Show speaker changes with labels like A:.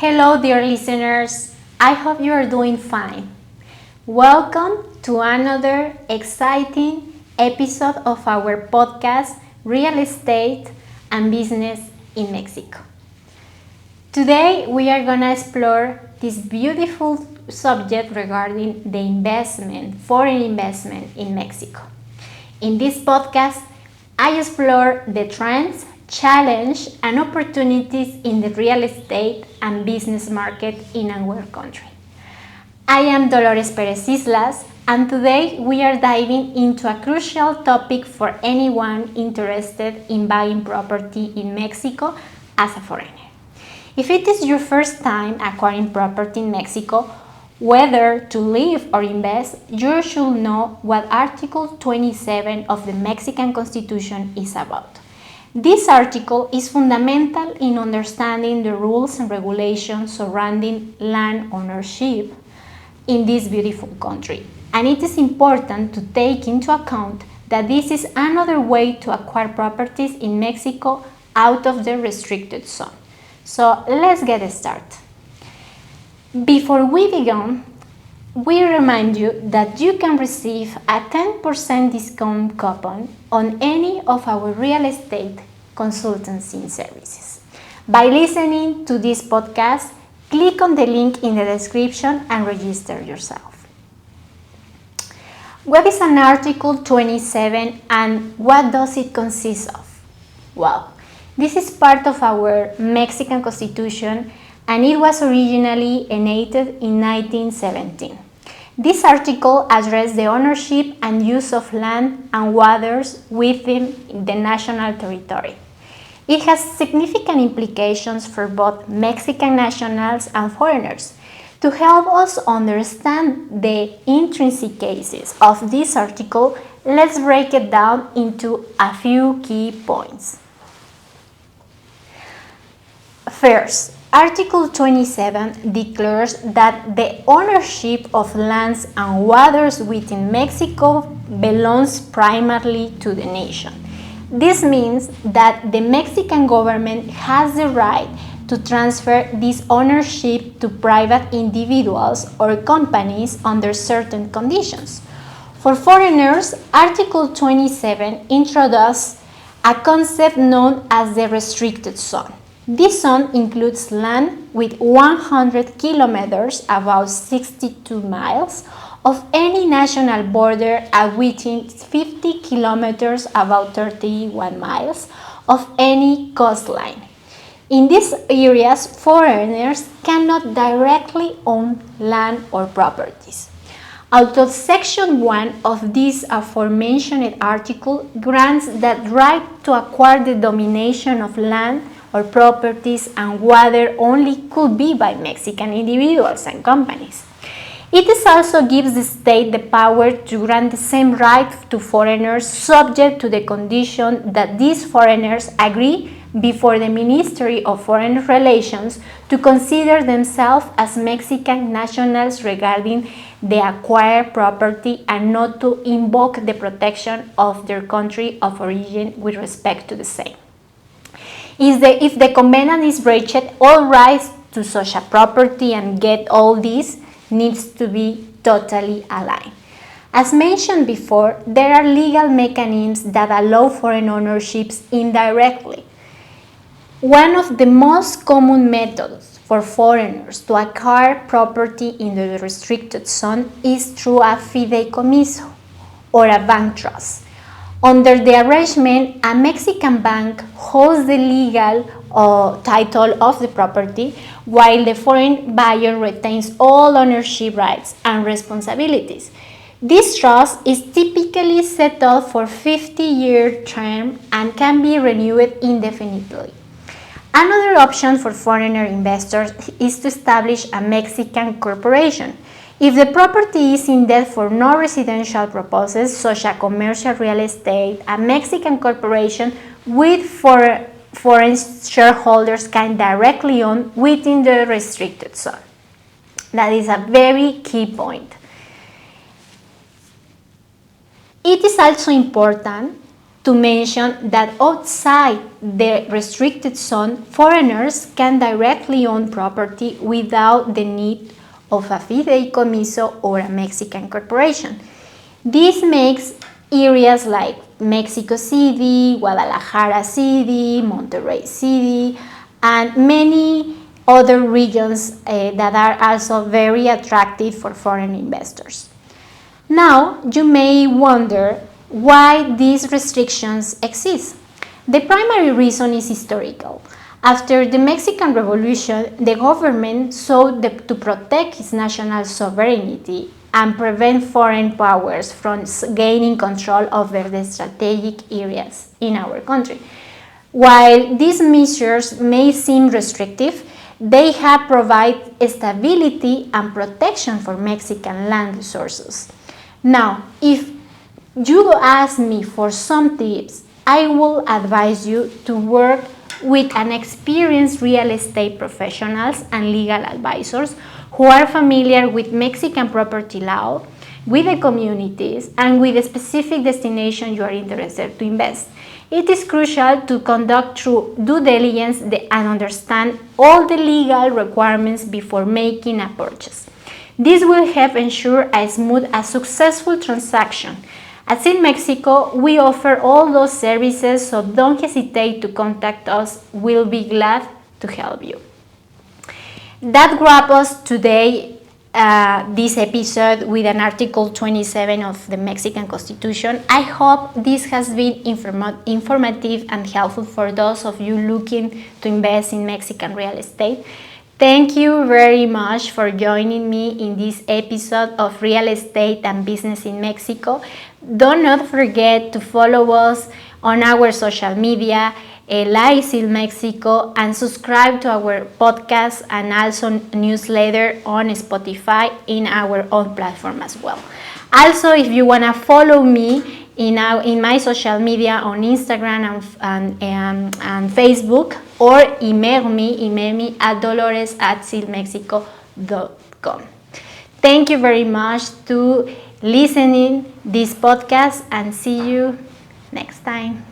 A: Hello, dear listeners. I hope you are doing fine. Welcome to another exciting episode of our podcast, Real Estate and Business in Mexico. Today, we are going to explore this beautiful subject regarding the investment, foreign investment in Mexico. In this podcast, I explore the trends, challenge and opportunities in the real estate and business market in our country. I am Dolores Pérez Islas, and today we are diving into a crucial topic for anyone interested in buying property in Mexico as a foreigner. If it is your first time acquiring property in Mexico, whether to live or invest, you should know what Article 27 of the Mexican Constitution is about. This article is fundamental in understanding the rules and regulations surrounding land ownership in this beautiful country. And it is important to take into account that this is another way to acquire properties in Mexico out of the restricted zone. So let's get started. Before we begin, we remind you that you can receive a 10% discount coupon on any of our real estate consultancy services. By listening to this podcast, click on the link in the description and register yourself. What is an Article 27 and what does it consist of? Well, this is part of our Mexican Constitution and it was originally enacted in 1917. This article addresses the ownership and use of land and waters within the national territory. It has significant implications for both Mexican nationals and foreigners. To help us understand the intrinsic cases of this article, let's break it down into a few key points. First, Article 27 declares that the ownership of lands and waters within Mexico belongs primarily to the nation. This means that the Mexican government has the right to transfer this ownership to private individuals or companies under certain conditions. For foreigners, Article 27 introduces a concept known as the restricted zone. This zone includes land with 100 kilometers, about 62 miles, of any national border and within 50 kilometers, about 31 miles, of any coastline. In these areas, foreigners cannot directly own land or properties. Although Section 1 of this aforementioned article grants that right to acquire the domination of land or properties and water only could be by Mexican individuals and companies. It also gives the state the power to grant the same right to foreigners subject to the condition that these foreigners agree before the Ministry of Foreign Relations to consider themselves as Mexican nationals regarding the acquired property and not to invoke the protection of their country of origin with respect to the same. If the covenant is breached, all rights to such a property and get all this needs to be totally aligned. As mentioned before, there are legal mechanisms that allow foreign ownerships indirectly. One of the most common methods for foreigners to acquire property in the restricted zone is through a fideicomiso or a bank trust. Under the arrangement, a Mexican bank holds the legal title of the property, while the foreign buyer retains all ownership rights and responsibilities. This trust is typically set up for a 50-year term and can be renewed indefinitely. Another option for foreigner investors is to establish a Mexican corporation. If the property is in debt for non-residential purposes, such as commercial real estate, a Mexican corporation with foreign shareholders can directly own within the restricted zone. That is a very key point. It is also important to mention that outside the restricted zone, foreigners can directly own property without the need of a fideicomiso or a Mexican corporation. This makes areas like Mexico City, Guadalajara City, Monterrey City, and many other regions that are also very attractive for foreign investors. Now, you may wonder why these restrictions exist. The primary reason is historical. After the Mexican Revolution, the government sought to protect its national sovereignty and prevent foreign powers from gaining control over the strategic areas in our country. While these measures may seem restrictive, they have provided stability and protection for Mexican land resources. Now, if you ask me for some tips, I will advise you to work with an experienced real estate professionals and legal advisors who are familiar with Mexican property law, with the communities, and with the specific destination you are interested to invest. It is crucial to conduct through due diligence and understand all the legal requirements before making a purchase. This will help ensure a smooth and successful transaction. At Sin Mexico, we offer all those services, so don't hesitate to contact us. We'll be glad to help you. That wraps us today, this episode with an Article 27 of the Mexican Constitution. I hope this has been informative and helpful for those of you looking to invest in Mexican real estate. Thank you very much for joining me in this episode of Real Estate and Business in Mexico. Do not forget to follow us on our social media, Like in Mexico, and subscribe to our podcast and also newsletter on Spotify in our own platform as well. Also, if you want to follow me in my social media on Instagram and Facebook, or email me at dolores@silmexico.com. Thank you very much to listening this podcast, and see you next time.